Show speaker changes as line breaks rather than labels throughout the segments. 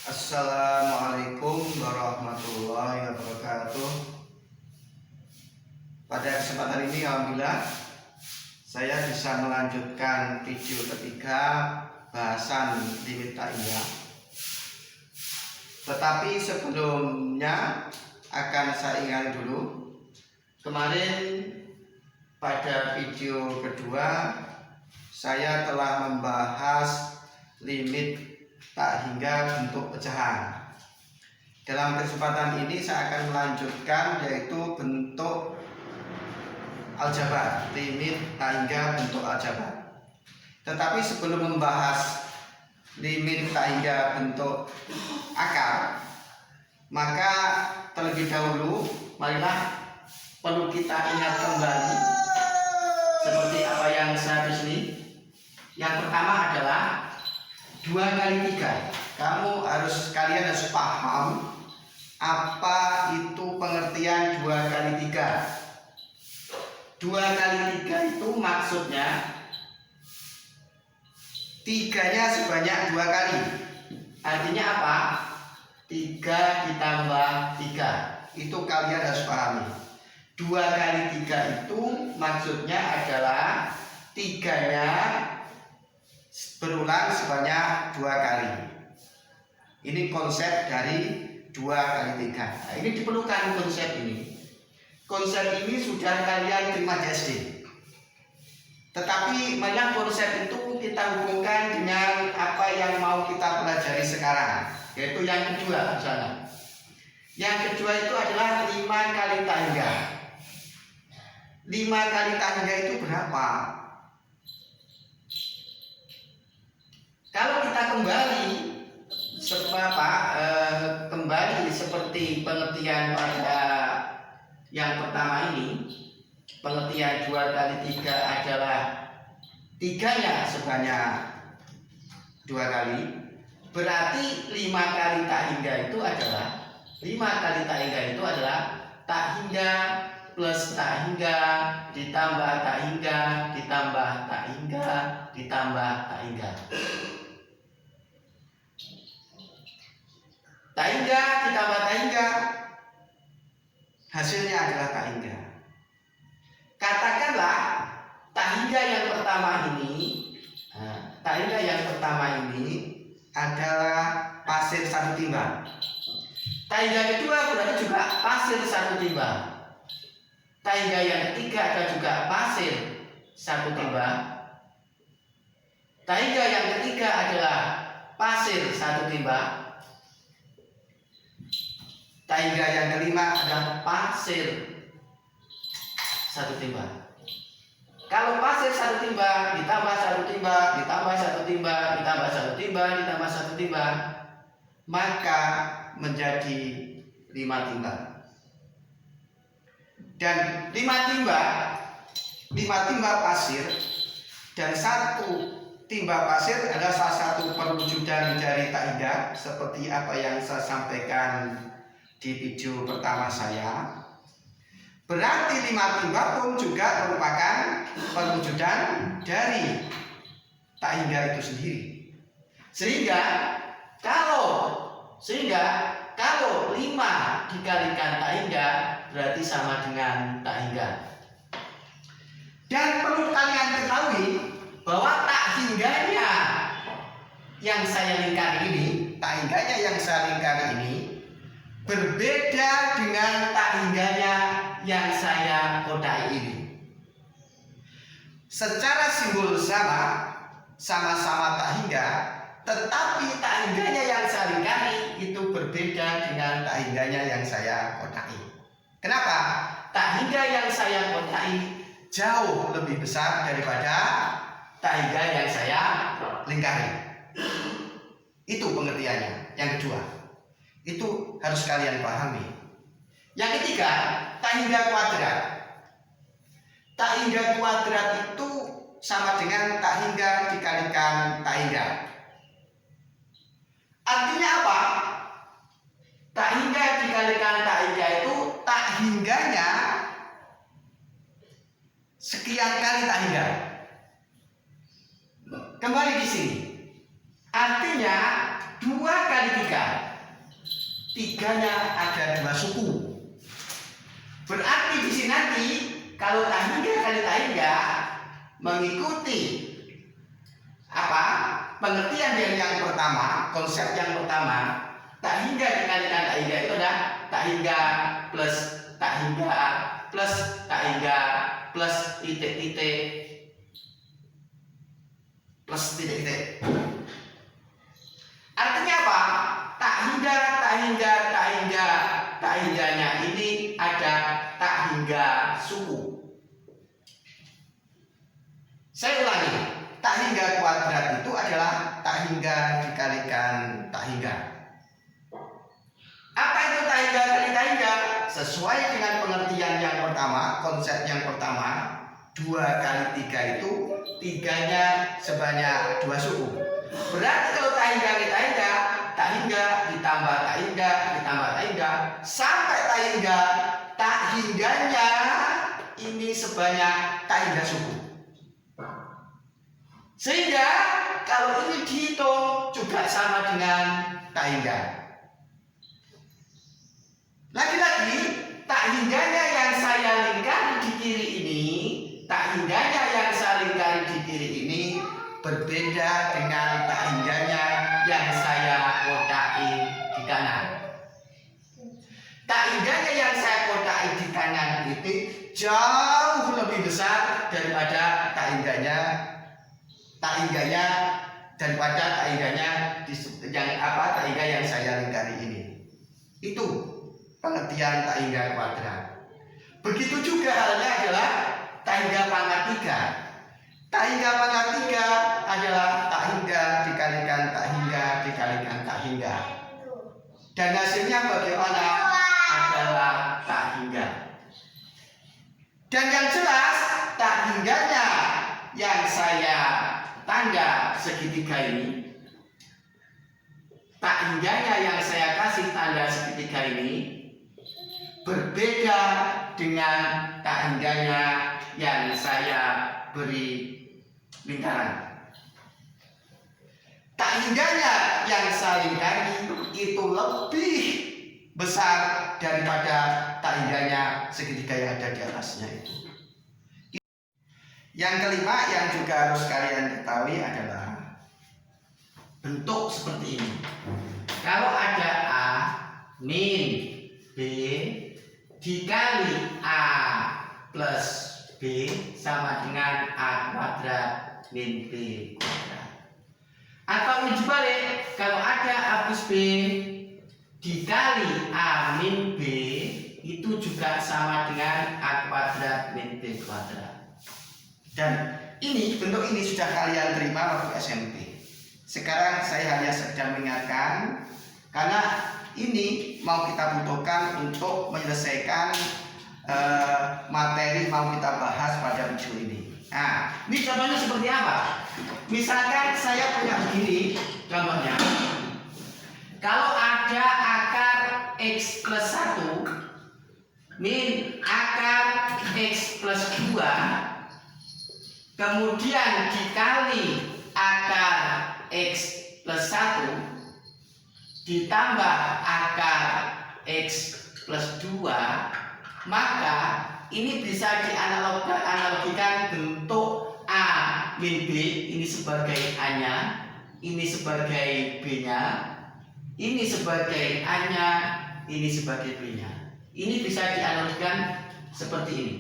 Assalamualaikum warahmatullahi wabarakatuh. Pada kesempatan ini alhamdulillah saya bisa melanjutkan video ketiga bahasan limit ta'iyah. Tetapi sebelumnya akan saya ingat dulu, kemarin pada video kedua saya telah membahas limit tak hingga bentuk pecahan. Dalam kesempatan ini saya akan melanjutkan, yaitu bentuk aljabar, limit tak hingga bentuk aljabar. Tetapi sebelum membahas limit tak hingga bentuk akar, maka terlebih dahulu marilah perlu kita ingat kembali seperti apa yang saya tulis ini. Yang pertama adalah 2 kali 3. Kalian harus paham apa itu pengertian 2 kali 3. 2 kali 3 itu maksudnya 3-nya sebanyak 2 kali. Artinya apa? 3 ditambah 3. Itu kalian harus pahami. 2 kali 3 itu maksudnya adalah 3-nya berulang sebanyak 2 kali. Ini konsep dari 2 kali 3. Nah, ini diperlukan konsep ini. Konsep ini sudah kalian terima di SD. Tetapi banyak konsep itu kita hubungkan dengan apa yang mau kita pelajari sekarang, yaitu yang kedua misalnya. Yang kedua itu adalah 5 kali tak hingga. 5 kali tak hingga itu berapa? Kalau kita kembali seperti pengertian pada yang pertama ini, pengertian 2 kali 3 adalah 3-nya sebanyak 2 kali. Berarti 5 kali tak hingga itu adalah 5 kali tak hingga itu adalah tak hingga plus tak hingga ditambah tak hingga ditambah tak hingga ditambah tak hingga. Tak hingga ditambah tak hingga, hasilnya adalah tak hingga. Katakanlah tak hingga yang pertama ini, adalah pasir 1 timbang. Tak hingga kedua berarti juga pasir 1 timbang. Tak hingga yang ketiga ada juga pasir 1 timbang. Tak hingga yang ketiga adalah pasir 1 timbang. Tak hingga yang kelima adalah pasir 1 timbang. Kalau pasir 1 timbang ditambah 1 timbang ditambah 1 timbang ditambah 1 timbang ditambah 1 timbang, maka menjadi 5 timbang. Dan 5 timbang pasir dan 1 timbang pasir adalah salah satu perwujudan dari tak hingga, seperti apa yang saya sampaikan di video pertama saya. Berarti 5 timbang pun juga merupakan perwujudan dari tak hingga itu sendiri. Sehingga kalau 5 dikalikan tak hingga berarti sama dengan tak hingga. Dan perlu kalian ketahui bahwa tak hingganya yang saya lingkari ini, berbeda dengan tak hingganya yang saya kodai ini. Secara simbol sama-sama tak hingga, tetapi tak hingganya yang saya lingkari itu berbeda dengan tak hingganya yang saya kodai. Kenapa? Tak hingga yang saya kodai jauh lebih besar daripada tak hingga yang saya lingkari. Itu pengertiannya. Yang kedua, itu harus kalian pahami. Yang ketiga, tak hingga kuadrat. Tak hingga kuadrat itu sama dengan tak hingga dikalikan tak hingga. Artinya apa? Tak hingga dikalikan tak hingga itu tak hingganya sekian kali tak hingga. Kembali di sini. Artinya 2 kali 3. 3-nya ada 2 suku. Berarti di sini nanti kalau tahingga kali tahingga mengikuti apa? Pengertian yang pertama, konsep yang pertama, tahingga dikalikan tahingga itu adalah tahingga plus tahingga plus tahingga plus titik-titik plus titik-titik. Artinya apa? Tahingganya ini ada tahingga suku. Saya ulangi, tahingga kuadrat itu adalah tahingga dikalikan tahingga. Apa itu tahingga kali tahingga? Sesuai dengan pengertian yang pertama, konsep yang pertama, 2 kali 3 itu 3-nya sebanyak 2 suku. Berarti kalau tahingga kali tahingga, tahingga ditambah tahingga ditambah tahingga sampai tahingganya ini sebanyak tahingga suku. Sehingga kalau ini dihitung juga sama dengan tahingga. Lagi-lagi tahingganya yang saya lingkari di kiri ini, tahingganya yang saya lingkari di kiri ini berbeda dengan tahingganya yang saya kodai di kanan. Tahingganya yang saya kodai di kanan itu jauh lebih besar daripada tahingganya tahingga yang saya lingkari ini. Itu pengertian tahingga kuadrat. Begitu juga halnya adalah tahingga pangkat 3. Tahingga pangkat 3 adalah tahingga dikalikan tahingga dikalikan tahingga. Dan hasilnya bagaimana? Adalah tahingga. Dan yang jelas tahingganya yang saya tanda segitiga ini, tahingganya yang saya kasih tanda segitiga ini berbeda dengan tahingganya yang saya beri lingkaran. Tahingganya yang saya lingkari itu lebih besar daripada tahingganya segitiga yang ada di atasnya itu. Yang kelima yang juga harus kalian ketahui adalah bentuk seperti ini. Kalau ada A min B dikali A plus B sama dengan A kuadrat min B kuadrat. Atau ini dibalik, kalau ada A plus B dikali A min B itu juga sama dengan A kuadrat min B kuadrat. Dan ini bentuk ini sudah kalian terima waktu SMP. Sekarang saya hanya sedang mengingatkan karena ini mau kita butuhkan untuk menyelesaikan materi mau kita bahas pada video ini. Nah, ini contohnya seperti apa? Misalkan saya punya begini contohnya. Kalau ada akar X plus 1 min akar X plus 2 kemudian dikali akar X plus 1 ditambah akar X plus 2, maka ini bisa dianalogikan bentuk A min B, ini sebagai A-nya, ini sebagai B-nya, ini sebagai A-nya, ini sebagai B-nya. Ini bisa dianalogikan seperti ini.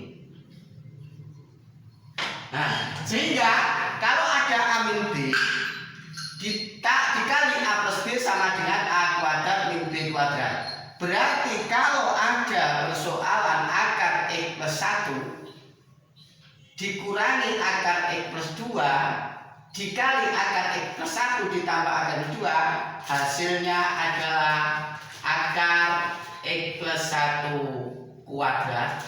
Nah, sehingga kalau ada A min B dikali A plus B sama dengan A kuadrat min B kuadrat. Berarti kalau ada persoalan akar X plus 1 dikurangi akar X plus 2 dikali akar X plus 1 ditambah akar 2, hasilnya adalah akar X plus 1 kuadrat.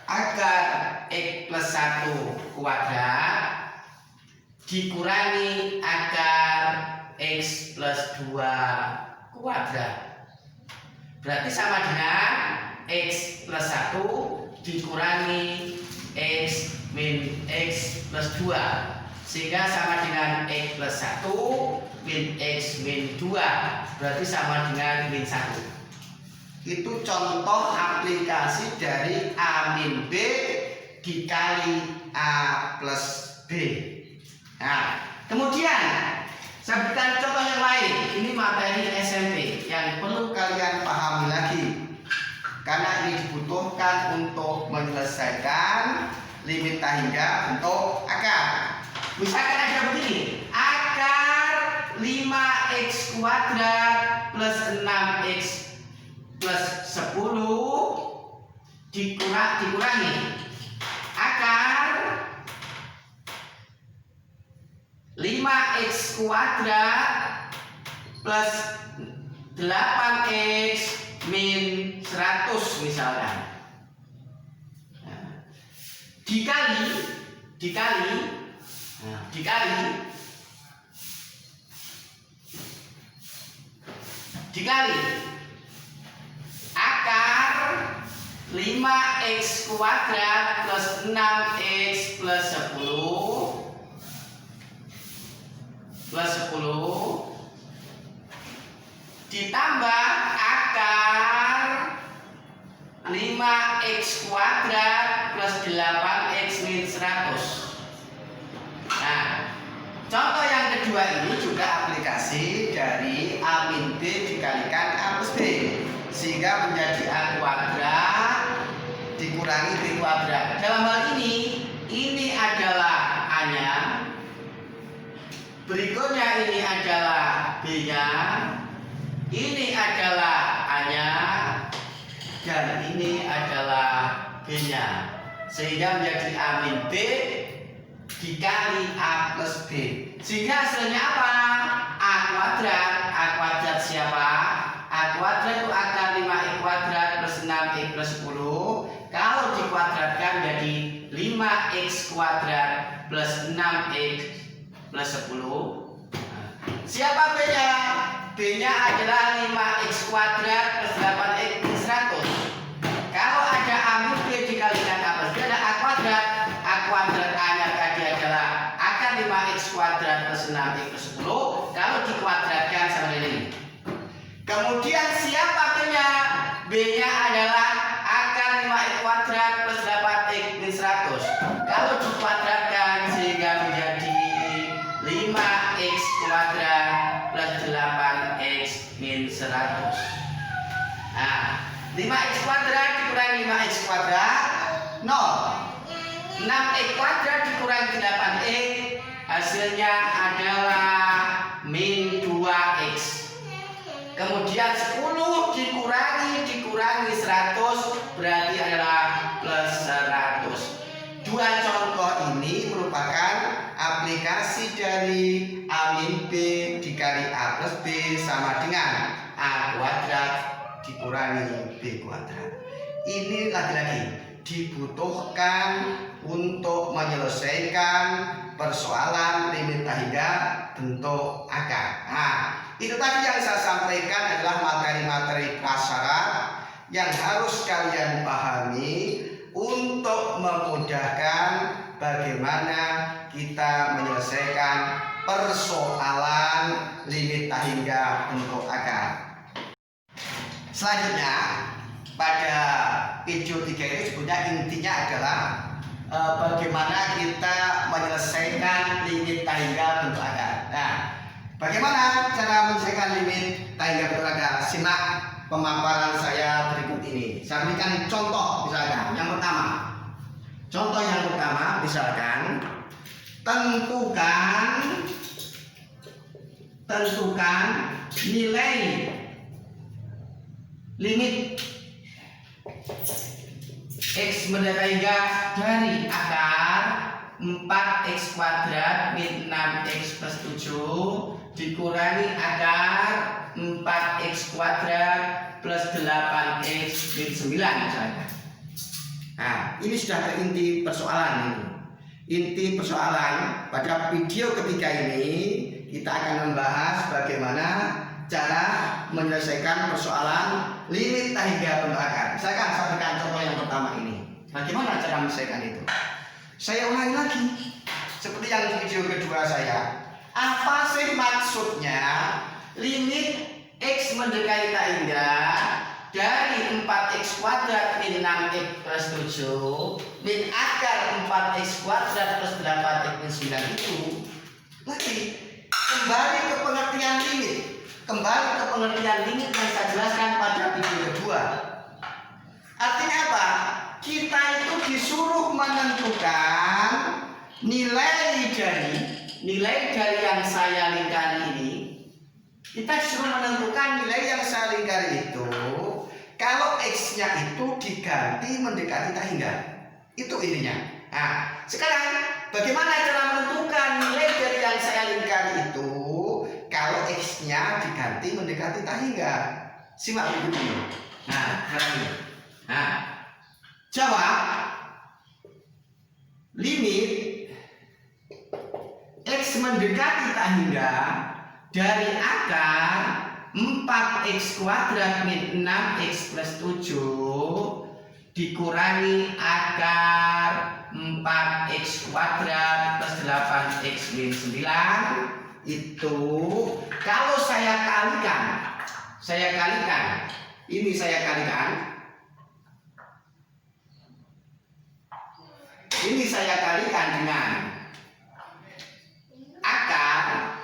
Akar X plus 1 kuadrat dikurangi akar X plus 2 kuadrat. Berarti sama dengan X plus 1 dikurangi X min X plus 2. sehingga sama dengan X plus 1 min X min 2, berarti sama dengan min 1. Itu contoh aplikasi dari A min B dikali A plus B. Nah, kemudian saya berikan contoh yang lain. Ini materi SMP yang perlu kalian pahami lagi, karena ini dibutuhkan untuk menyelesaikan limit tak hingga bentuk akar. Misalkan ada begini, akar 5x kuadrat plus 6x plus 10 dikurangi akar 5x kuadrat plus 8x min 100 misalkan. Dikali akar 5x kuadrat plus 6x plus 10 ditambah akar 5x kuadrat plus 8x min 100. Nah, contoh yang kedua ini juga aplikasi dari A min B dikalikan A plus B, sehingga menjadi A kuadrat dikurangi B kuadrat. Dalam hal ini adalah A-nya, berikutnya ini adalah B-nya, ini adalah A-nya, dan ini adalah B-nya, sehingga menjadi A min B dikali A plus B, sehingga hasilnya apa? A kuadrat. A kuadrat siapa? A kuadrat itu akar 5x kuadrat plus 6x plus 10. Kalau dikuadratkan jadi 5x kuadrat plus 6x plus 10. Siapa B-nya? B-nya adalah 5x kuadrat plus 8x plus 100. Kalau ada A min B dikalikan A plus B, ada A kuadrat. A kuadrat A-nya tadi adalah akar 5x kuadrat plus 6x plus 10. Kalau dikuadratkan sama ini. Kemudian siapa B-nya? B-nya adalah akar 5x kuadrat plus 8x min 100. Kalau dikuadratkan sehingga menjadi 5x kuadrat plus 8x min 100. Nah, 5x kuadrat dikurangi 5x kuadrat 0. 6x kuadrat dikurangi 8x, hasilnya adalah min 2x. Kemudian 10 dikurangi 100 berarti adalah plus 100. Dua contoh ini merupakan aplikasi dari A min B dikali A plus B sama dengan A kuadrat dikurangi B kuadrat. Ini lagi-lagi dibutuhkan untuk menyelesaikan persoalan limit tak hingga bentuk akar. Nah, itu tadi yang saya sampaikan adalah materi-materi prasyarat yang harus kalian pahami untuk memudahkan bagaimana kita menyelesaikan persoalan limit tak hingga bentuk akar. Selanjutnya, pada video 3 ini sebenarnya intinya adalah bagaimana kita menyelesaikan limit tak hingga bentuk akar. Nah, bagaimana cara menyelesaikan limit tak hingga bentuk akar? Simak pemaparan saya berikut ini. Saya berikan contoh misalkan. Yang pertama, contoh yang pertama misalkan tentukan nilai limit X mendatar hingga dari akar 4x kuadrat min 6x plus 7 dikurangi akar 4x kuadrat plus 8x min 9 misalnya. Nah, ini sudah ke inti persoalan ini. Inti persoalan pada video ketiga ini kita akan membahas bagaimana cara menyelesaikan persoalan limit tak hingga bentuk akar. Misalkan saya berikan contoh yang pertama ini. Bagaimana cara menyelesaikan itu? Saya ulangi lagi. seperti yang di video kedua saya. Apa sih maksudnya limit X mendekati tak hingga dari 4x kuadrat min 6x plus 7 min akar 4x kuadrat plus 8x min 9 itu lagi kembali ke pengertian limit. Kembali ke pengertian limit yang saya jelaskan pada video kedua. Artinya apa? Kita itu disuruh menentukan nilai dari yang saya lingkari ini. Kita disuruh menentukan nilai yang saya lingkari itu kalau X-nya itu diganti mendekati tak hingga. Itu intinya. Nah, sekarang bagaimana cara menentukan nilai dari yang saya lingkari itu kalau X-nya diganti mendekati tak hingga? Simak berikut ini. Nah, sekarang ini. Nah, jawab limit X mendekati tak hingga dari akar 4x kuadrat min 6x plus 7 dikurangi akar 4x kuadrat plus 8x min 9 itu kalau saya kalikan ini saya kalikan dengan akar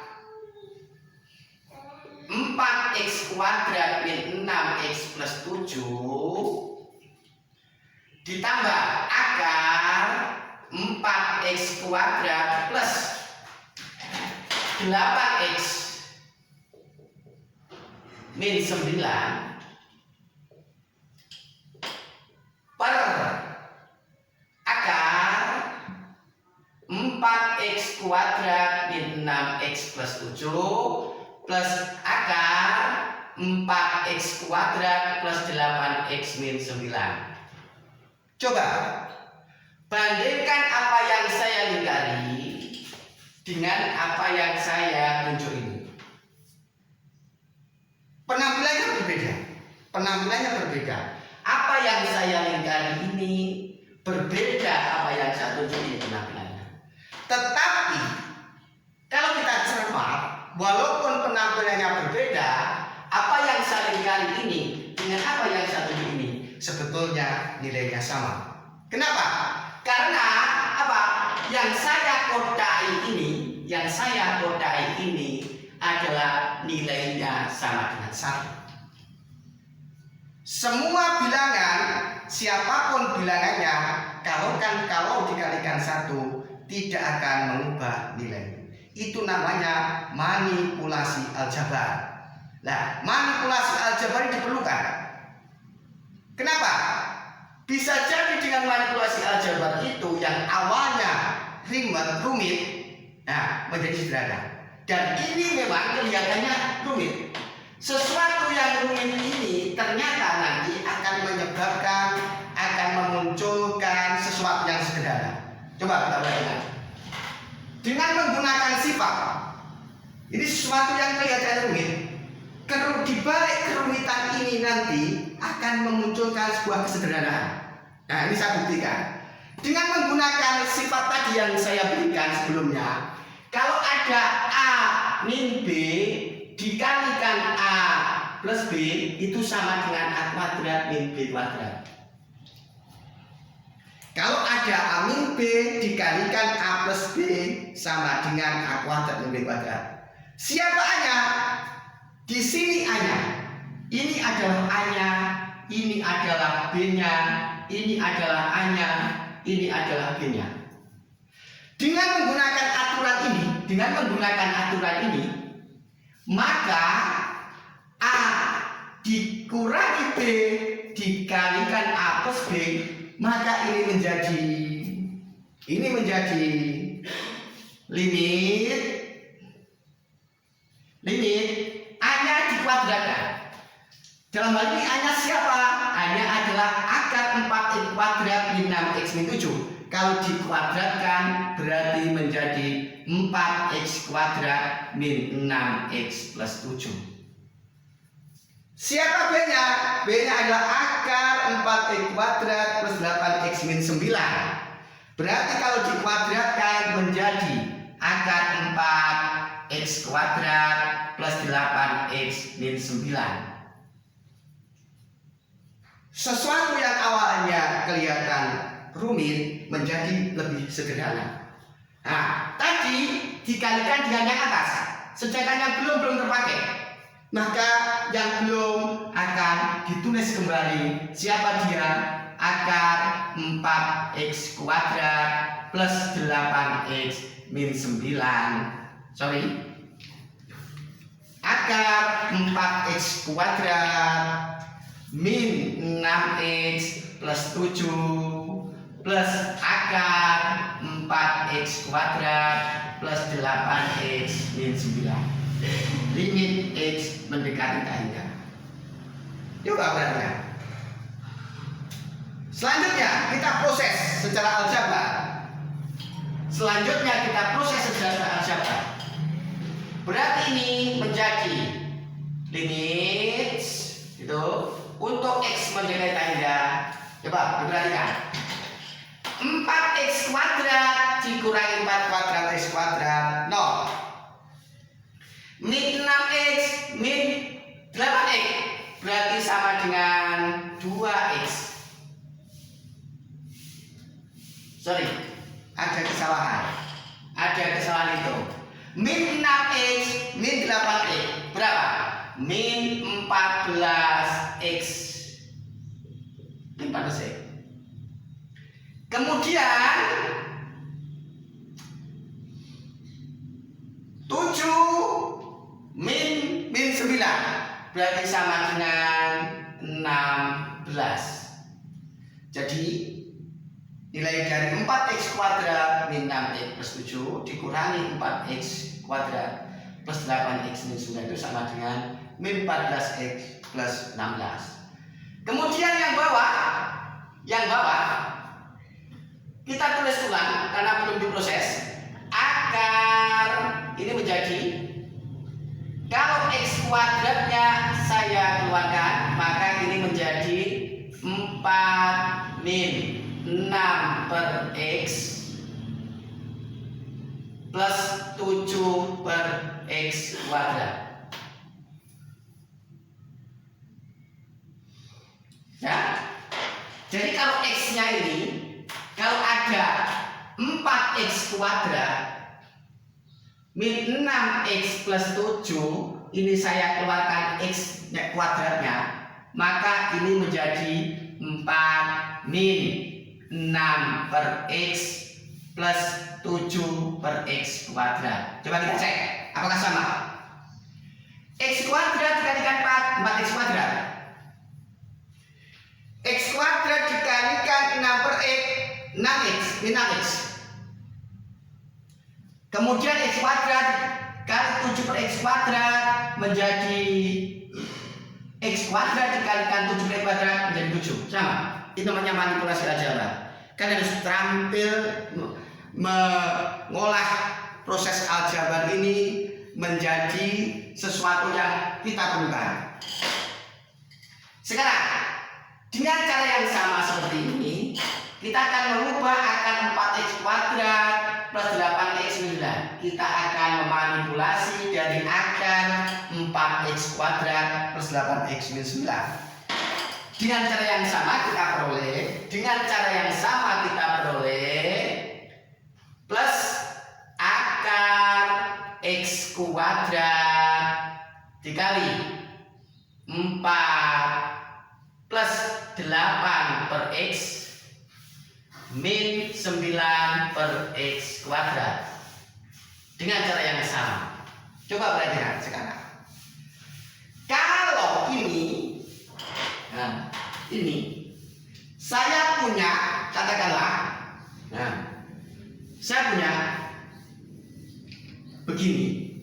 4x kuadrat min 6x plus 7 ditambah akar 4x kuadrat plus 8x min 9 per akar 4x kuadrat min 6x plus 7 plus akar 4x kuadrat plus 8x min 9. Coba bandingkan apa yang saya lingkari dengan apa yang saya tunjuk ini. Penampilannya berbeda. Apa yang saya lingkari ini berbeda apa yang saya tunjuk ini penampilannya. Tetapi kalau kita cermat, walaupun penampilannya berbeda, apa yang saya lingkari ini dengan apa yang saya tunjuk ini sebetulnya nilainya sama. Kenapa? Karena apa? Yang saya kodai ini adalah nilainya sama dengan 1. Semua bilangan, siapapun bilangannya, kalau dikalikan 1 tidak akan mengubah nilai. Itu namanya manipulasi aljabar. Nah, manipulasi aljabar diperlukan. Kenapa? Bisa jadi dengan manipulasi aljabar itu yang awalnya rumit, nah menjadi sederhana. Dan ini memang kelihatannya rumit. Sesuatu yang rumit ini ternyata nanti akan memunculkan sesuatu yang sederhana. Coba kita bayangkan. Dengan menggunakan sifat, ini sesuatu yang kelihatan rumit. Di balik kerumitan ini nanti akan memunculkan sebuah kesederhanaan. Nah, ini saya buktikan. Dengan menggunakan sifat tadi yang saya berikan sebelumnya, kalau ada A min B dikalikan A plus B itu sama dengan A kuadrat min B kuadrat. Kalau ada A min B dikalikan A plus B sama dengan A kuadrat min B kuadrat. Siapa A-nya? Di sini A-nya. Ini adalah A-nya, ini adalah B-nya, ini adalah A-nya, ini adalah B-nya. Dengan menggunakan aturan ini, maka A dikurangi B dikalikan A plus B, maka ini menjadi limit A-nya dikuadratkan. Dalam hal ini A-nya siapa? A-nya adalah akar 4x kuadrat min 6x min 7. Kalau dikuadratkan berarti menjadi 4x kuadrat min 6x plus 7. Siapa B-nya? B-nya adalah akar 4x kuadrat plus 8x min 9. Berarti kalau dikuadratkan menjadi akar 4x kuadrat plus 8x min 9. Sesuatu yang awalnya kelihatan rumit menjadi lebih sederhana. Nah, tadi dikalikan dengan yang atas, sedangkan yang belum terpakai. Maka yang belum akan ditulis kembali. Siapa dia? Akar 4x kuadrat plus 8x min 9. Akar 4x kuadrat min 6x plus 7 plus akar 4x kuadrat plus 8x min 9. Limit x mendekati tak hingga. Coba perhatikan. Selanjutnya kita proses secara aljabar. Berarti ini menjadi limit itu untuk x mendekati tak hingga. Coba perhatikan. 4x kuadrat dikurangi 4 kuadrat x kuadrat 0. Min 6x min 8x berarti sama dengan 2x. Ada kesalahan itu. Min 6x min 8x berapa? Min 14x. Min 14x. Kemudian 7 min 9 berarti sama dengan 16. Jadi nilai dari 4x kuadrat min 6x plus 7 dikurangi 4x kuadrat plus 8x min 9 itu sama dengan min 14x plus 16. Kemudian yang bawah kita tulis ulang karena belum diproses. Akar ini menjadi, kalau x kuadratnya saya keluarkan, maka ini menjadi 4 min 6 per x plus 7 per x kuadrat. Ya. Jadi kalau x-nya ini, kalau ada 4x kuadrat min 6x plus 7, ini saya keluarkan x kuadratnya, maka ini menjadi 4 min 6 per x plus 7 per x kuadrat. Coba kita cek apakah sama. X kuadrat dikalikan 4x kuadrat. X kuadrat dikalikan 6 per x, 6x min 6x. Kemudian x kuadrat kali 7 per x kuadrat menjadi x kuadrat dikalikan 7 per x kuadrat menjadi 7. Sama. Itu namanya manipulasi aljabar. Kalian harus terampil mengolah proses aljabar ini menjadi sesuatu yang kita perlukan. Sekarang dengan cara yang sama seperti ini, kita akan mengubah akar 4x kuadrat plus 8x min 9. Kita akan memanipulasi dari akar 4x kuadrat plus 8x min 9. Dengan cara yang sama kita peroleh plus akar x kuadrat dikali 4 plus 8 per x min 9 per x kuadrat. Dengan cara yang sama. Coba perhatikan sekarang. Kalau ini, nah, ini saya punya, katakanlah, nah, saya punya begini.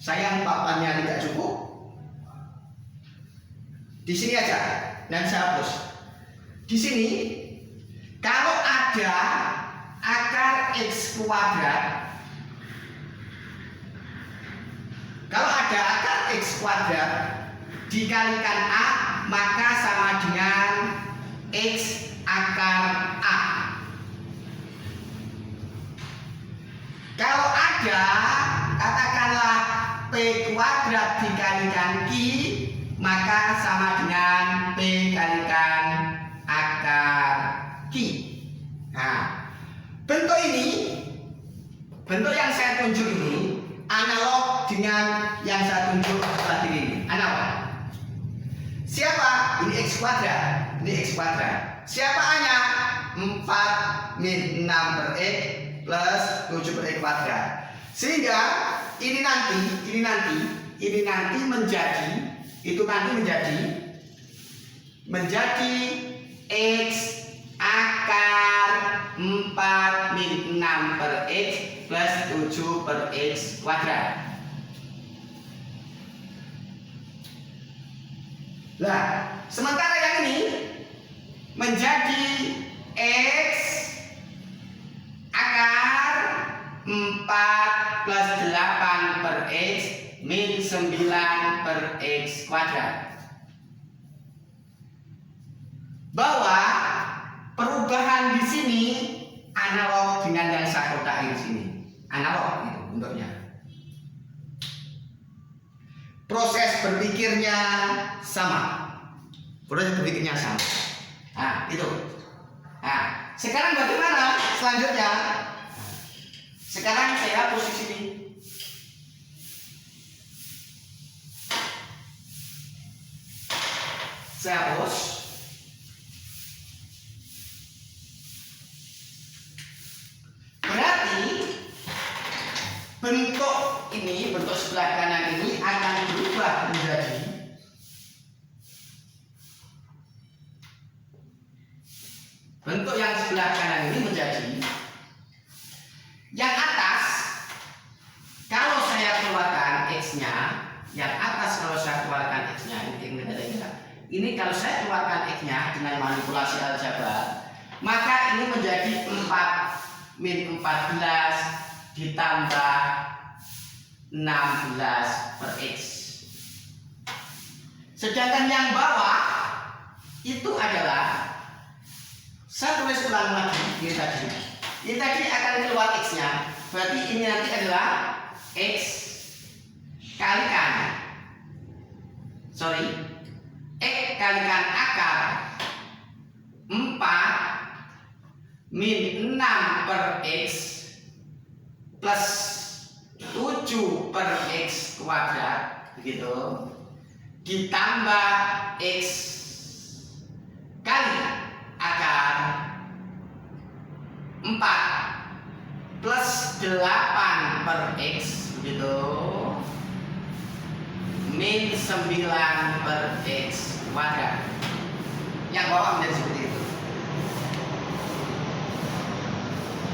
Saya papannya tidak cukup. Di sini aja, dan saya hapus. Di sini, kalau ada akar x kuadrat, dikalikan a, maka sama dengan x akar a. ada, katakanlah P kuadrat dikalikan Q, maka sama dengan P kalikan akar Q. Nah, bentuk ini, bentuk yang saya tunjuk ini analog dengan yang saya tunjuk sebelah kiri ini. Analog. Siapa? Ini X kuadrat. Ini X kuadrat. Siapa A-nya? 4 min 6 per X plus 7 per X kuadrat. Sehingga ini nanti menjadi, itu nanti menjadi X akar 4 min 6 per X plus 7 per X kuadrat. Nah, sementara yang ini menjadi X akar 4 plus 8 per X min 9 per X kuadrat. Bahwa perubahan di sini analog dengan yang saya kotakin di sini. Analog itu bentuknya. Proses berpikirnya sama. Proses berpikirnya sama. Nah, itu. Nah, sekarang bagaimana selanjutnya? Sekarang saya posisi ini. Saya hapus. Berarti bentuk ini, bentuk sebelah kanan ini akan berubah menjadi bentuk yang sebelah kanan ini menjadi yang atas. Kalau saya keluarkan X-nya, yang atas kalau saya keluarkan X-nya ini kalau saya keluarkan X-nya dengan manipulasi aljabar, maka ini menjadi 4 min 14 ditambah 16 per X. Sedangkan yang bawah itu adalah, saya tulis ulang lagi ini tadi. Ini tadi akan keluar X-nya. Berarti ini nanti adalah X kalikan X kalikan akar 4 min 6 per X plus 7 per X kuadrat, begitu, ditambah X kali akar 4 plus 8 per X, begitu, min 9 per X kuadrat. Yang bawah menjadi seperti itu.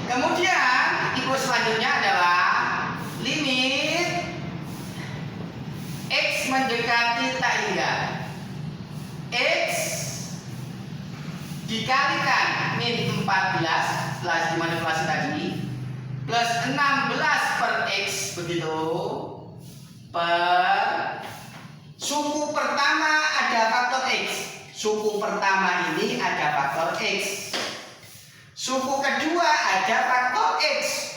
Kemudian ikut selanjutnya adalah limit X mendekati tak hingga X dikalikan min 14 setelah dimanipulasi tadi plus 16 per X, begitu, per suku pertama ada faktor X. Suku pertama ini ada faktor X. Suku kedua ada faktor X.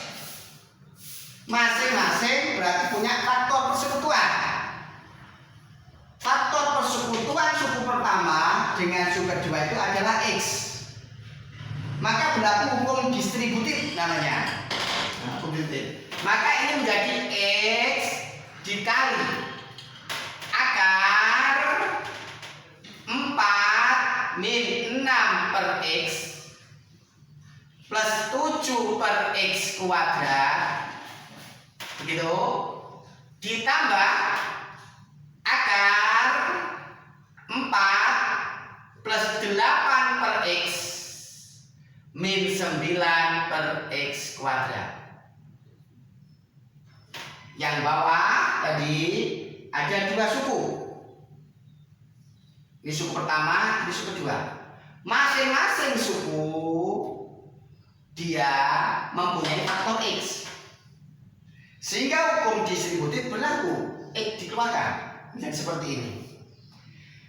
Masing-masing berarti punya faktor persekutuan. Faktor persekutuan suku pertama dengan suku kedua itu adalah X. Maka berlaku hukum distributif namanya. Maka ini menjadi X dikali akar 4 min 6 per X plus 7 per X kuadrat, begitu, ditambah akar 4 plus 8 per X min 9 per X kuadrat. Yang bawah tadi ada dua suku. Ini suku pertama, ini suku kedua. Masing-masing suku dia mempunyai faktor X. Sehingga hukum distributif berlaku. X dikeluarkan. Dan seperti ini.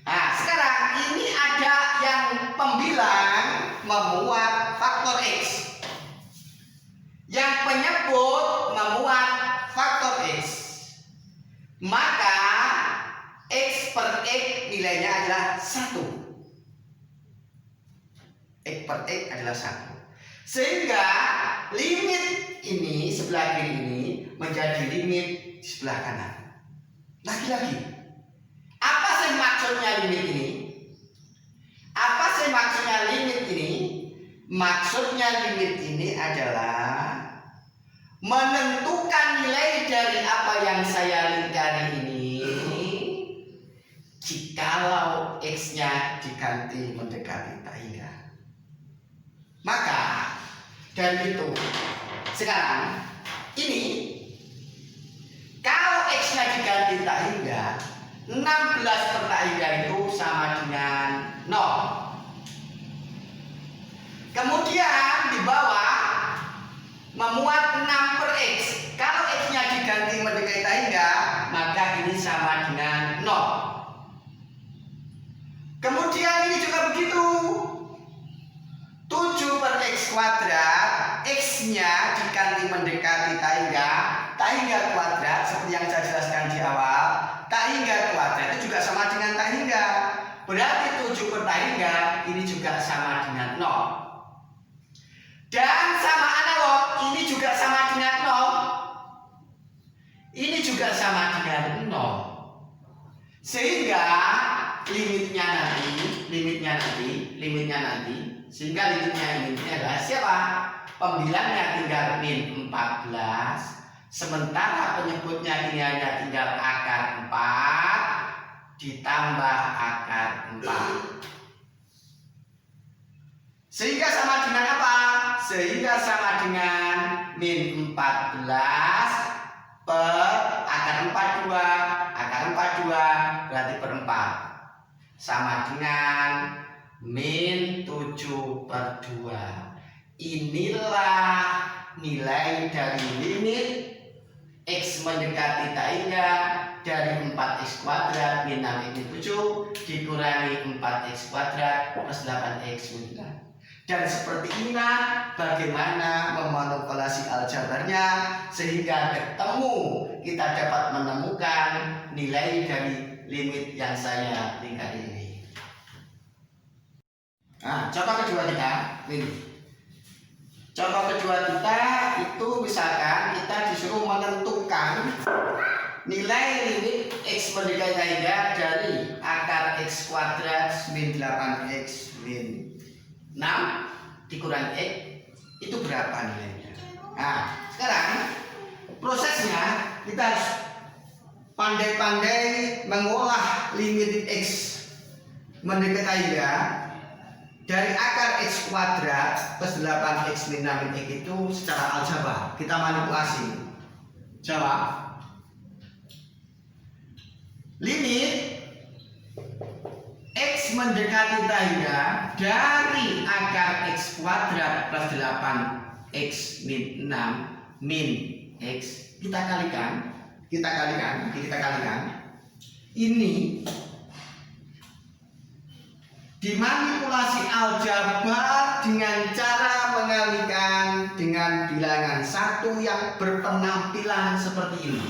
Nah, sekarang ini ada yang pembilang memuat faktor X. Yang penyebut memuat nilainya adalah 1. X per X adalah 1. Sehingga limit ini sebelah kiri ini menjadi limit di sebelah kanan. Lagi-lagi, apa sih maksudnya limit ini? Apa sih maksudnya limit ini? Maksudnya limit ini adalah menentukan nilai dari apa yang saya lingkari ini jikalau X-nya diganti mendekati tak hingga. Maka dari itu sekarang ini kalau X-nya diganti tak hingga, 16 per tak hingga itu sama dengan 0. Kemudian di bawah memuat 6 per X. Kalau X-nya diganti mendekati tak hingga, maka ini sama dengan 0. Kemudian ini juga begitu. 7 per X kuadrat, X-nya diganti mendekati tak hingga kuadrat seperti yang saya jelaskan di awal. Tak hingga kuadrat itu juga sama dengan tak hingga. Berarti 7 per tak hingga ini juga sama dengan 0. Dan sama analog, ini juga sama dengan 0. Ini juga sama dengan 0. Sehingga limitnya nanti sehingga limitnya ini adalah siapa? Pembilangnya tinggal min 14, sementara penyebutnya ini hanya tinggal akar 4 ditambah akar 4. Sehingga sama dengan apa? Sehingga sama dengan min 14 per akar 42 berarti per 4 sama dengan min 7 per 2. Inilah nilai dari limit X mendekati tak hingga dari 4X kuadrat min 6 min 7 dikurangi 4X kuadrat plus 8X min 9. Dan seperti inilah bagaimana memanipulasi aljabarnya sehingga ketemu kita dapat menemukan nilai dari limit yang saya lingkari ini. Nah, contoh kedua kita ini. Contoh kedua kita itu misalkan kita disuruh menentukan nilai limit X mendekati tak hingga dari akar X kuadrat min 8X min 6 dikurangi X itu berapa nilainya? Nah, sekarang prosesnya kita harus pandai-pandai mengolah limit X mendekati tak hingga dari akar X kuadrat plus 8X min 6 X itu secara aljabar kita manipulasi. Jawab. Limit X mendekati tak hingga dari akar X kuadrat plus 8X min 6 min X kita kalikan ini dimanipulasi aljabar dengan cara mengalikan dengan bilangan 1 yang berpenampilan seperti ini.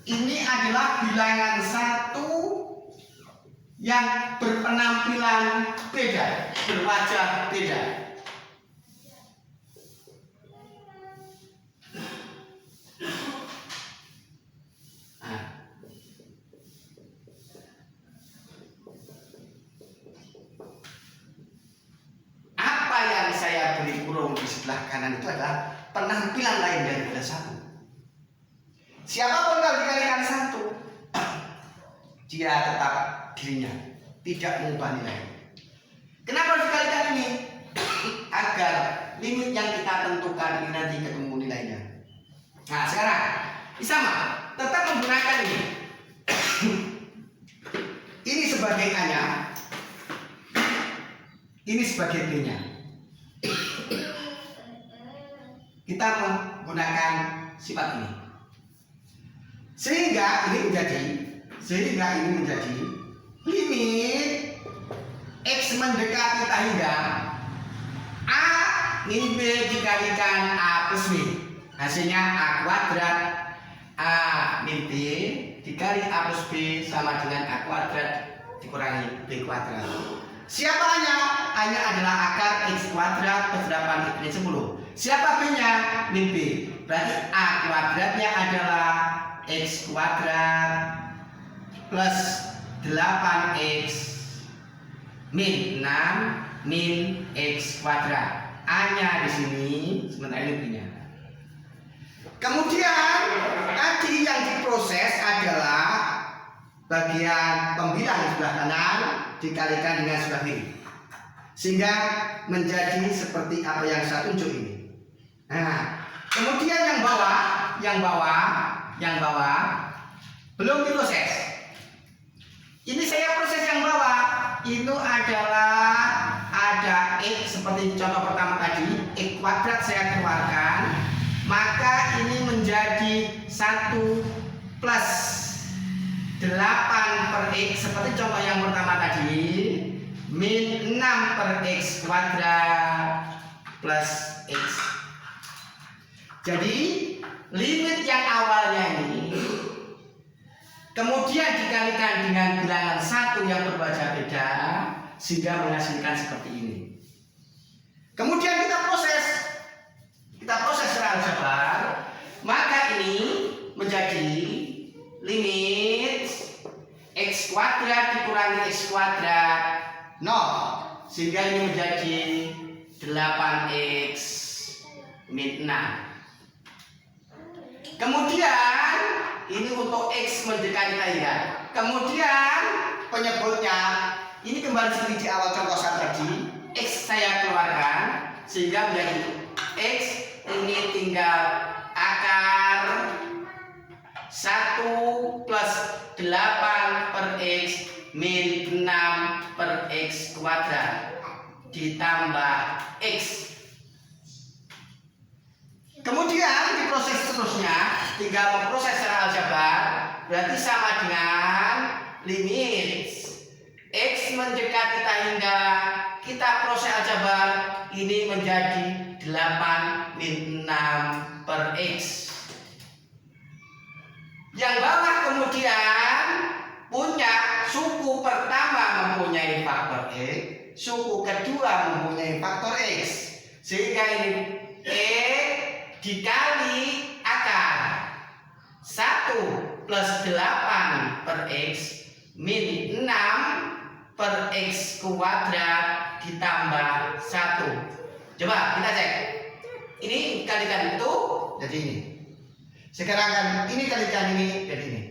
Ini adalah bilangan 1 yang berpenampilan beda, berwajah beda. Nah, apa yang saya beri kurung di sebelah kanan itu adalah penampilan lain daripada 1. Siapapun kalau dikalikan 1, dia tetap dirinya, tidak mengubah nilai. Kenapa harus dikalikan ini? Agar limit yang kita tentukan ini nanti ketemu nilainya. Nah, sekarang sama, tetap menggunakan ini. Ini sebagai A-nya, ini sebagai B-nya. Kita menggunakan sifat ini. Sehingga ini menjadi limit X mendekati tak hingga A min B dikalikan A plus B, hasilnya A kuadrat A min B dikali A plus B sama dengan A kuadrat dikurangi B kuadrat. Siapa A-nya? A-nya adalah akar X kuadrat plus 8 X min 10. Siapa B-nya? Min B. Berarti A kuadratnya adalah X kuadrat plus 8X min 6 min X kuadrat. A-nya di sini, sementara ini B-nya. Kemudian tadi yang diproses adalah bagian pembilang sebelah kanan dikalikan dengan sebelah kiri, sehingga menjadi seperti apa yang saya tunjuk ini. Nah, kemudian yang bawah belum diproses. Ini saya proses yang bawah. Itu adalah ada X seperti contoh pertama tadi, X kuadrat saya keluarkan, maka ini menjadi 1 plus 8 per X seperti contoh yang pertama tadi, min 6 per X kuadrat plus X. Jadi limit yang awalnya ini kemudian dikalikan dengan bilangan 1 yang berwajah beda sehingga menghasilkan seperti ini. Kemudian kita proses secara aljabar, maka ini menjadi limit X kuadrat dikurangi X kuadrat 0, sehingga ini menjadi 8X min 6. Kemudian ini untuk X mendekati tangga. Kemudian penyebutnya ini kembali seperti di awal contoh saya tadi, X saya keluarkan sehingga menjadi X ini tinggal akar 1 plus 8 per X min 6 per X kuadrat ditambah X. Kemudian diproses seterusnya, tinggal memproses secara aljabar, berarti sama dengan limit X mendekati hingga kita proses aljabar, ini menjadi 8 min 6 per X. Yang bawah kemudian punya suku pertama mempunyai faktor X, suku kedua mempunyai faktor X, sehingga ini X dikali akar 1 plus 8 per X min 6 per X kuadrat ditambah 1. Coba kita cek. Ini kalikan itu jadi ini. Sekarang kan ini kalikan ini jadi ini.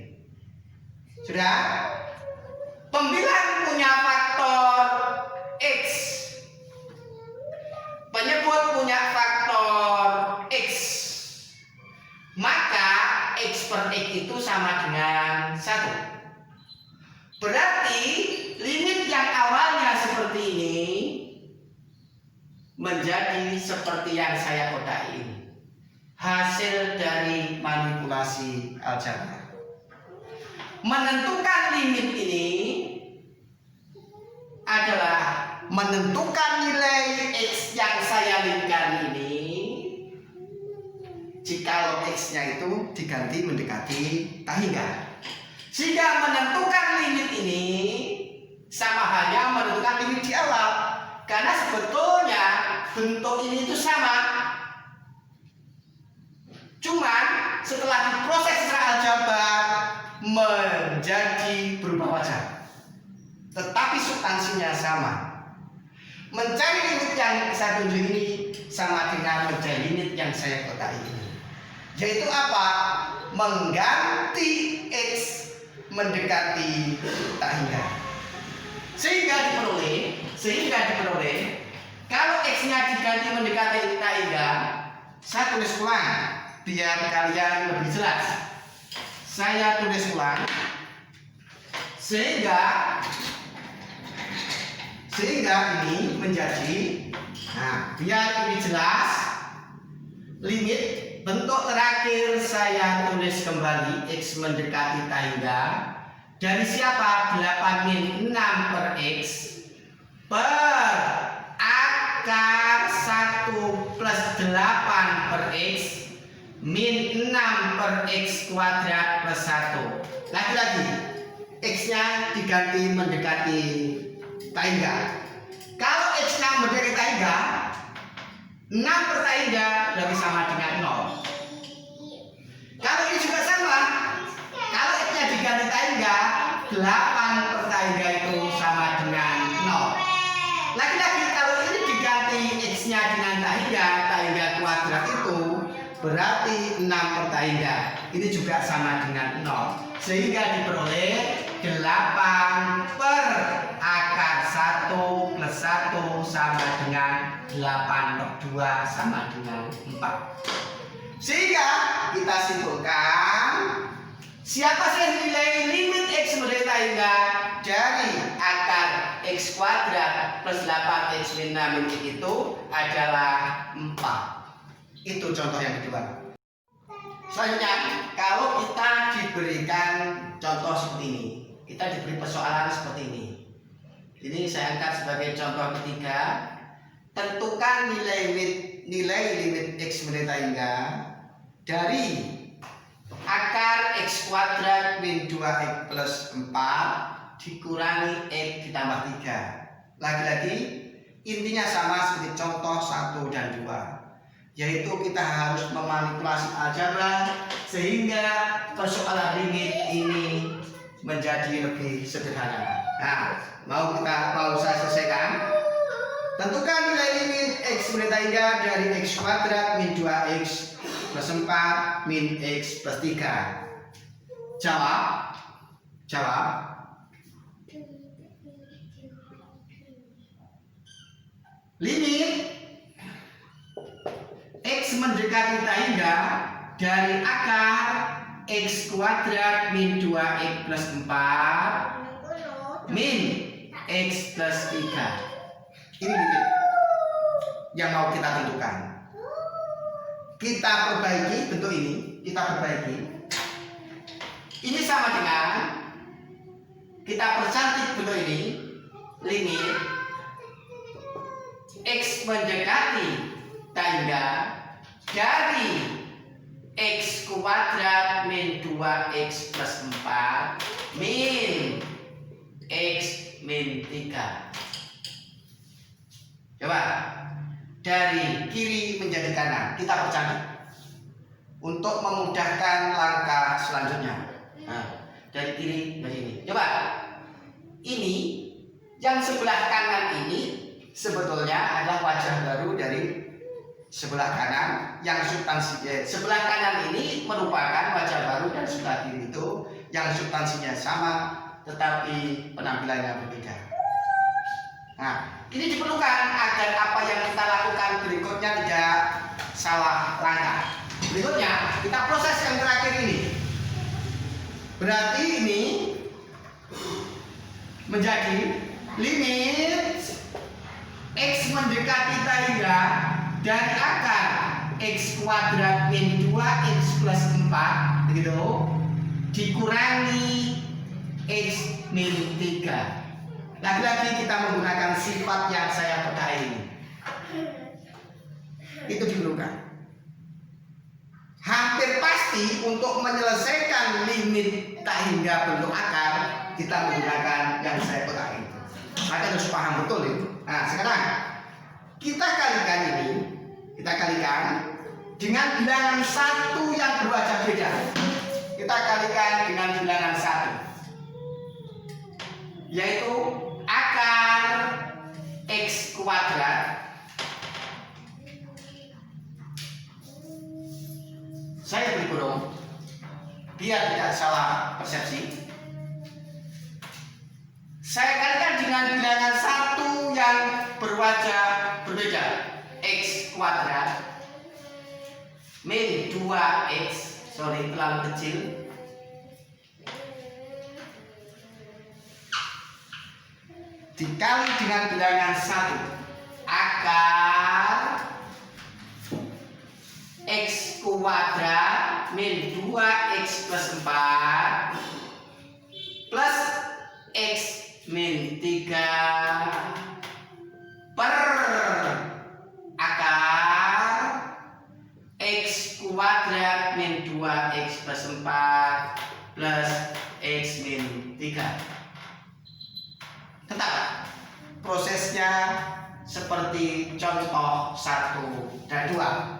Sudah? Pembilang punya faktor X. Penyebut punya faktor X. Maka X per X itu sama dengan 1. Berarti limit yang awalnya seperti ini menjadi seperti yang saya kodai ini. Hasil dari manipulasi aljabar. Menentukan limit ini adalah menentukan nilai X yang saya lingkari ini jika X-nya itu diganti mendekati tahingga. Sehingga menentukan limit ini sama halnya menentukan limit di awal, karena sebetulnya bentuk ini itu sama. Cuman setelah diproses secara aljabar menjadi berubah wajah, tetapi substansinya sama. Mencari limit yang saya tunjuk ini sama dengan mencari limit yang saya kodai ini, yaitu apa? Mengganti X mendekati tahingga, sehingga diperoleh kalau X-nya diganti mendekati tahingga. Saya tulis ulang biar kalian lebih jelas. Saya tulis ulang sehingga ini menjadi, nah biar ini jelas, limit bentuk terakhir saya tulis kembali X mendekati tahingga dari siapa? 8 min 6 per X per akar 1 plus 8 per X min 6 per X kuadrat plus 1. Lagi-lagi X nya diganti mendekati tangga. Kalau X nya mendekati tangga, 6 per tangga berarti sama dengan 0. Kalau ini juga sama. Kalau X nya diganti tangga, 8 per tangga itu sama dengan 0. Lagi-lagi kalau ini diganti X nya dengan tangga kuadrat itu berarti 6 per tangga. Ini juga sama dengan 0. Sehingga diperoleh 8 per akar 1 plus 1 sama dengan 8 per 2 sama dengan 4. Sehingga kita simpulkan, siapa sih nilai limit X menjadi tangga dari akar X kuadrat plus 8X min 6 min itu adalah 4. Itu contoh yang kedua. Selanjutnya, kalau kita diberikan contoh seperti ini, kita diberi persoalan seperti ini. Ini saya angkat sebagai contoh ketiga. Tentukan nilai limit X menjadi tangga dari akar X kuadrat min 2X plus 4 dikurangi X ditambah 3. Lagi-lagi intinya sama seperti contoh 1 dan 2. Yaitu kita harus memanipulasi aljabar sehingga persoalan limit ini menjadi lebih sederhana. Nah, mau saya selesaikan. Tentukan nilai limit X menjadi tangga dari X kuadrat min 2X plus 4 min X plus 3. Jawab. Limit X mendekati tangga dari akar X kuadrat min 2X plus 4 min X plus 3. Ini limit yang mau kita tentukan. Kita perbaiki bentuk ini. Ini sama dengan kita percantik bentuk ini. Limit X mendekati tangga dari X kuadrat min 2X plus 4 min X min 3. Coba dari kiri menjadi kanan kita percantik untuk memudahkan langkah selanjutnya. Nah, dari kiri menjadi ini. Coba ini yang sebelah kanan ini sebetulnya adalah wajah baru dari sebelah kanan yang substansinya. Sebelah kanan ini merupakan wajah baru dan sebelah kiri itu yang substansinya sama tetapi penampilannya berbeda. Nah, ini diperlukan agar apa yang kita lakukan berikutnya tidak salah langkah. Berikutnya kita proses yang terakhir ini. Berarti ini menjadi limit X mendekati tangga dari akar X kuadrat min 2X plus 4 begitu dikurangi X min 3. Lagi-lagi kita menggunakan sifat yang saya pedai ini. Itu diperlukan. Hampir pasti untuk menyelesaikan limit tangga bentuk akar kita menggunakan yang saya pedai itu. Maka harus paham betul itu. Nah, sekarang kita kalikan ini. Kita kalikan dengan bilangan 1 yang berwajah beda. Kita kalikan dengan bilangan 1, yaitu akar X kuadrat. Saya beri kurung biar tidak salah persepsi. Saya kalikan dengan bilangan 1 yang berwajah berbeda, X kuadrat min 2X, terlalu kecil, dikali dengan bilangan 1 akar X kuadrat min 2X plus 4 plus X min 3 per akar X kuadrat 2x plus 4 plus x min 3. Tetap prosesnya seperti contoh 1 dan 2.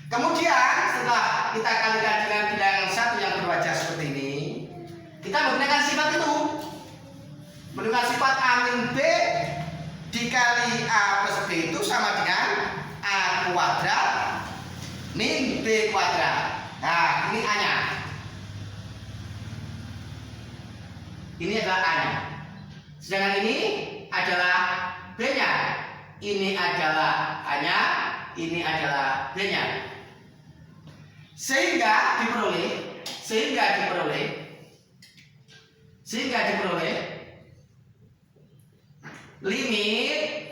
Kemudian setelah kita kalikan dengan bilangan 1 yang berwajah seperti ini, kita menggunakan sifat itu. Menggunakan sifat A min B dikali A plus B itu sama dengan A kuadrat min B kuadrat. Nah, ini A-nya. Ini adalah A-nya. Sedangkan ini adalah B-nya. Ini adalah A-nya, ini adalah B-nya. Sehingga diperoleh limit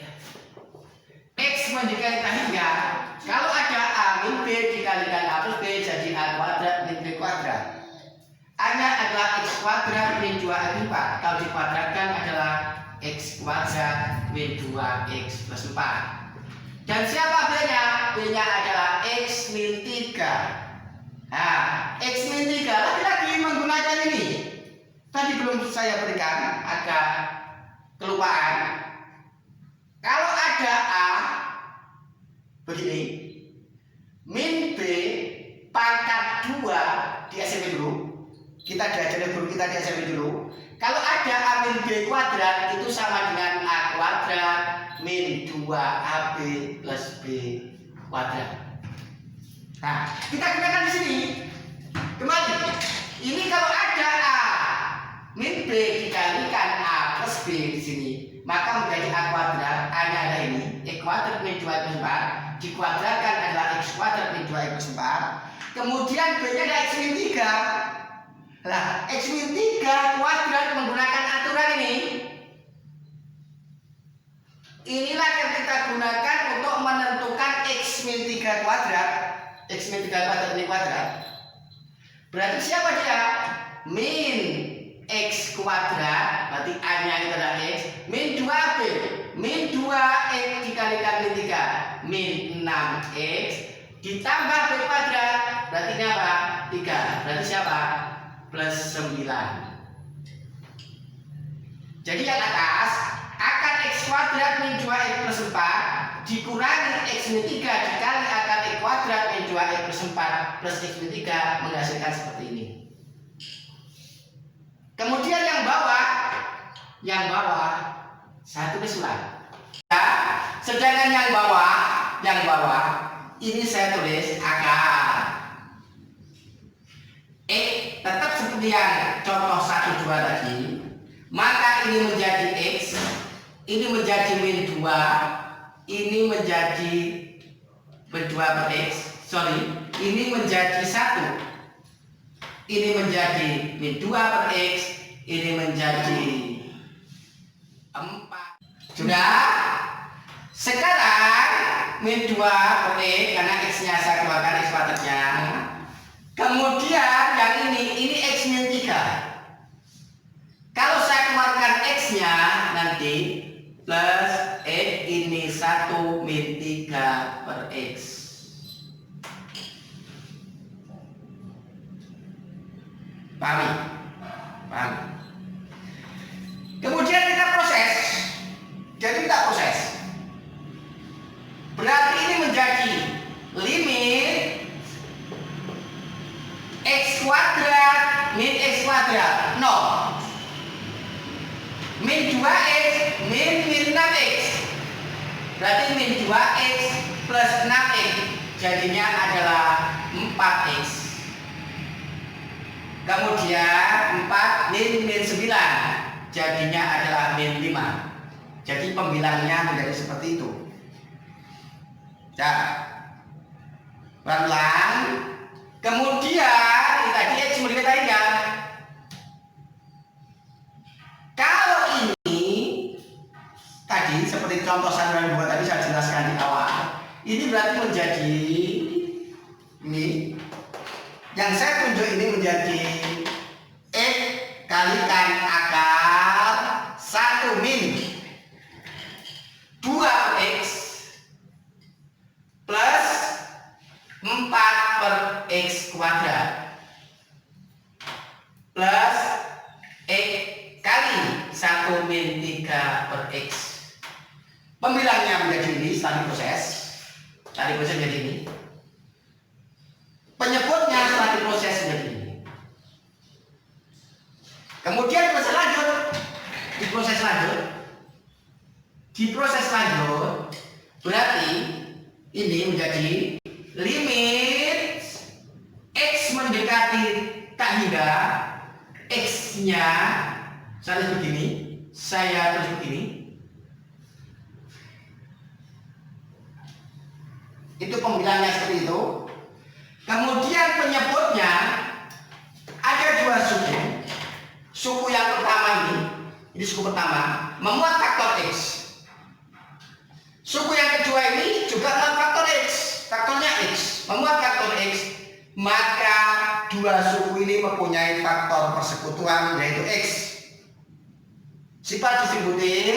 x mendekati hingga kalau ada A min B dikalikan A plus B jadi A kuadrat min B kuadrat. A-nya adalah x kuadrat min 2x min 4. Kalau dikuadratkan adalah x kuadrat min 2x plus 4. Dan siapa B-nya? B-nya adalah x min 3. Nah, x min 3 lagi-lagi menggunakan ini. Tadi belum saya berikan, ada kelupaan. Kalau ada A begini, min B pangkat 2 di SMP dulu. Kita diajarin guru kita di SMP dulu. Kalau ada A min B kuadrat itu sama dengan A kuadrat min 2AB plus B kuadrat. Nah, kita gunakan di sini. Kembali. Ini kalau ada A min B dikalikan A plus B di sini, maka menjadi A kuadrat. A-nya ada ini, X kuadrat min 2x plus 4 dikuadratkan adalah X kuadrat min 2x plus 4. Kemudian B-nya ada X min 3. Nah, X min 3 kuadrat menggunakan aturan ini. Inilah yang kita gunakan untuk menentukan X min 3 kuadrat. X min 3 kuadrat ini kuadrat. Berarti siapa dia? Min X kuadrat, berarti A-nya itu adalah X, min 2B, min 2X dikalikan min 3, min 6X, ditambah B kuadrat, berarti ini apa? 3, berarti siapa? Plus 9. Jadi yang atas, akar X kuadrat min 2X plus 4, dikurangi X min 3 dikali akar X kuadrat min 2X plus 4 plus X min 3 menghasilkan seperti ini. Kemudian yang bawah saya tulis ulang. Ya, sedangkan yang bawah ini saya tulis akar. Tetap seperti yang contoh 1 2 tadi. Maka ini menjadi X, ini menjadi min 2, ini menjadi min 2 per X. Ini menjadi 1. Ini menjadi min 2 per X, ini menjadi 4. Sudah? Sekarang min 2 per X karena X-nya saya keluarkan X kuadratnya. Kemudian yang ini X min 3. Kalau saya keluarkan X-nya nanti plus X ini 1 min 3 per X. Paham? Kemudian kita proses. Jadi kita proses. Berarti ini menjadi limit X kuadrat min X kuadrat 0. Min 2X min 6X. Berarti min 2X plus 6X jadinya adalah 4X. Kemudian 4 min 9 jadinya adalah min 5. Jadi pembilangnya menjadi seperti itu. Pelan-pelan. Kemudian tadi X mendekati ya. Kalau ini tadi seperti contoh 1 dan 2 tadi saya jelaskan di awal. Ini berarti menjadi ini. Yang saya tunjuk ini menjadi X kalikan akar 1 min 2X plus 4 per X kuadrat. menjadi ini. Penyebutnya setelah diproses menjadi ini. Kemudian diproses lanjut berarti ini menjadi limit X mendekati tak hingga X-nya saya tulis begini, itu pembilangnya seperti itu. Kemudian penyebutnya ada dua suku yang pertama ini suku pertama memuat faktor X, suku yang kedua ini juga memuat faktor X, faktornya X, memuat faktor X, maka dua suku ini mempunyai faktor persekutuan yaitu X. Sifat distributif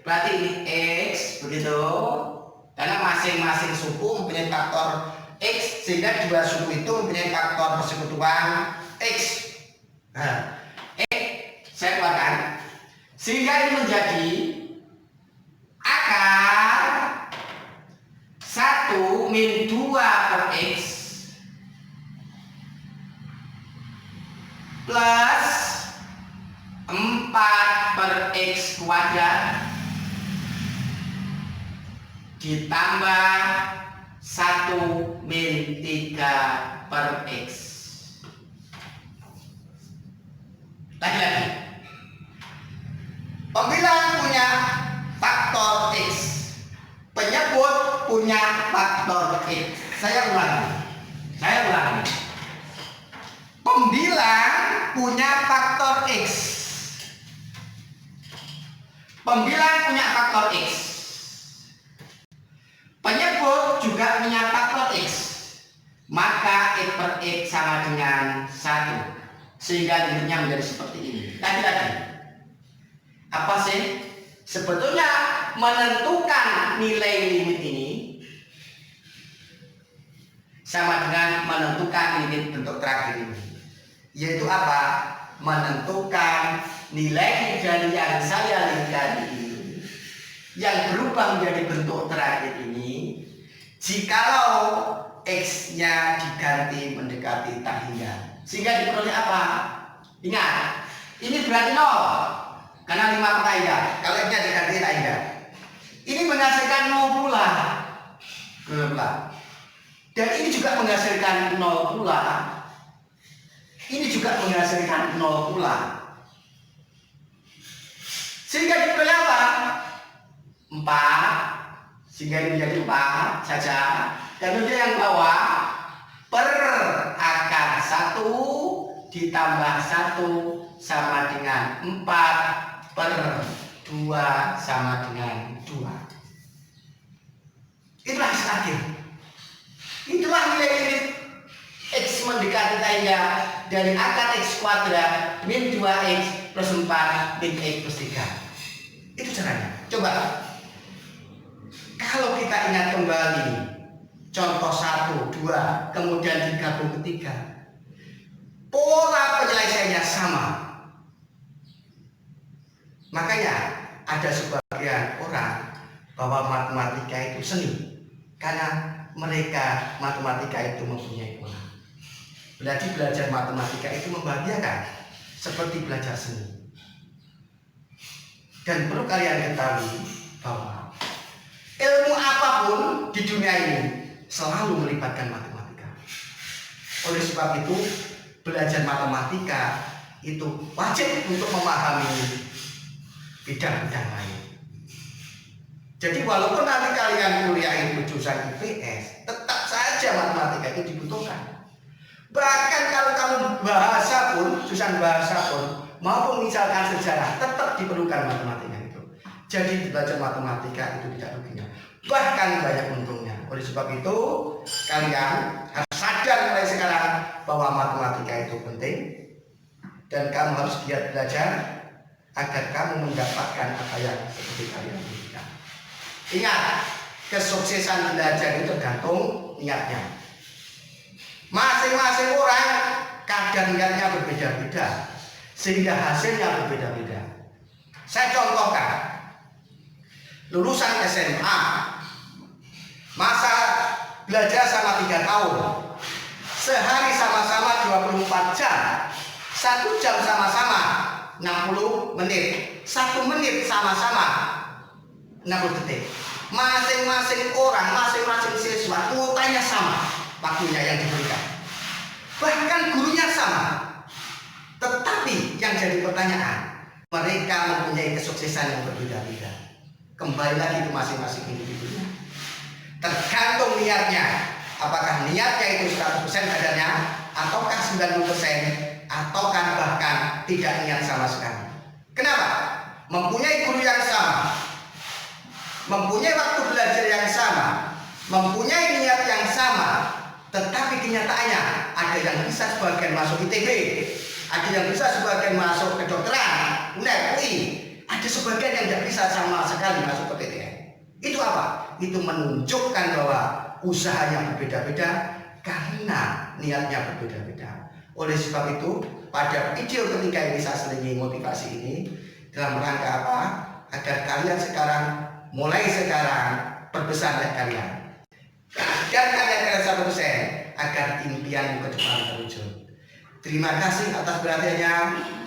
berarti ini X begitu, karena masing-masing suku mempunyai faktor X sehingga dua suku itu mempunyai faktor persekutuan X. Nah, saya keluarkan sehingga ini menjadi akar 1 min 2 per X plus 4 per X kuadrat ditambah 1 min 3 per X. Lagi-lagi, pembilang punya faktor X, penyebut punya faktor X. Saya ulangi. Pembilang punya faktor X, pembilang punya faktor X, penyebut juga punya faktor X, maka X per X sama dengan 1 sehingga limitnya menjadi seperti ini. Lagi-lagi, apa sih sebetulnya menentukan nilai limit ini sama dengan menentukan limit bentuk terakhir ini, yaitu apa? Menentukan nilai dari yang saya lihat ini yang berubah menjadi bentuk terakhir ini jikalau X-nya diganti mendekati tak hingga, sehingga diperoleh apa? Ingat, ini berarti 0 karena 5 per tak hingga. Kalau X-nya diganti tak hingga, ini menghasilkan 0 pula. Dan ini juga menghasilkan 0 pula. Ini juga menghasilkan 0 pula. Sehingga diperoleh apa? 4. Sehingga ini menjadi 4 saja. Kemudian yang bawah per akar 1 ditambah 1 sama dengan 4 per 2 sama dengan 2. Itulah hasil akhir. Itulah nilai limit X mendekati tak hingga dari akar X kuadrat min 2X plus 4 min X plus 3. Itu caranya. Coba kalau kita ingat kembali contoh 1, 2, kemudian digabung ketiga, pola penyelesaiannya sama. Makanya ada sebagian orang bahwa matematika itu seni karena mereka matematika itu mempunyai pola. Berarti belajar matematika itu membahagiakan seperti belajar seni. Dan perlu kalian ketahui bahwa ilmu apapun di dunia ini selalu melibatkan matematika. Oleh sebab itu, belajar matematika itu wajib untuk memahami bidang-bidang lain. Jadi walaupun nanti kalian kuliah itu jurusan IPS, tetap saja matematika itu dibutuhkan. Bahkan kalau kamu bahasa pun, jurusan bahasa pun, maupun misalkan sejarah, tetap diperlukan matematika itu. Jadi belajar matematika itu tidak ruginya, bahkan banyak untungnya. Oleh sebab itu, kalian harus sadar mulai sekarang bahwa matematika itu penting dan kamu harus giat belajar agar kamu mendapatkan apa yang seperti kalian inginkan. Ingat, kesuksesan belajar itu tergantung niatnya. Masing-masing orang kadar niatnya berbeda-beda sehingga hasilnya berbeda-beda. Saya contohkan, lulusan SMA masa belajar sama 3 tahun. Sehari sama-sama 24 jam. 1 jam sama-sama 60 menit. 1 menit sama-sama 60 detik. Masing-masing orang, masing-masing siswa kuotanya sama waktunya yang diberikan. Bahkan gurunya sama. Tetapi yang jadi pertanyaan, mereka mempunyai kesuksesan yang berbeda-beda. Kembali lagi ke masing-masing individunya. Tergantung niatnya. Apakah niatnya itu 100% kadarnya, ataukah 90%, ataukah bahkan tidak niat sama sekali. Kenapa? Mempunyai guru yang sama, mempunyai waktu belajar yang sama, mempunyai niat yang sama, tetapi kenyataannya ada yang bisa sebagian masuk ITB, ada yang bisa sebagian masuk kedokteran, UI, ada sebagian yang tidak bisa sama sekali masuk ke PTN. Itu apa? Itu menunjukkan bahwa usahanya berbeda-beda karena niatnya berbeda-beda. Oleh sebab itu, pada video ketiga ini saya selingi motivasi ini dalam rangka apa? Agar kalian sekarang, mulai sekarang, perbesar niat kalian. Dan kalian 100% agar impianmu ke depan terwujud. Terima kasih atas perhatiannya.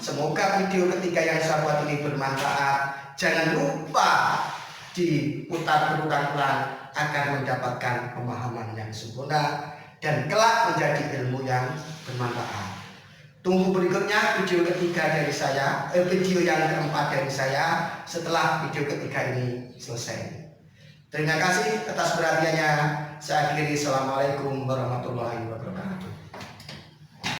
Semoga video ketiga yang saya buat ini bermanfaat. Jangan lupa diputar berulang-ulang agar mendapatkan pemahaman yang sempurna dan kelak menjadi ilmu yang bermanfaat. Tunggu berikutnya video ketiga dari saya, video yang keempat dari saya setelah video ketiga ini selesai. Terima kasih atas perhatiannya. Saya akhiri. Assalamualaikum warahmatullahi wabarakatuh.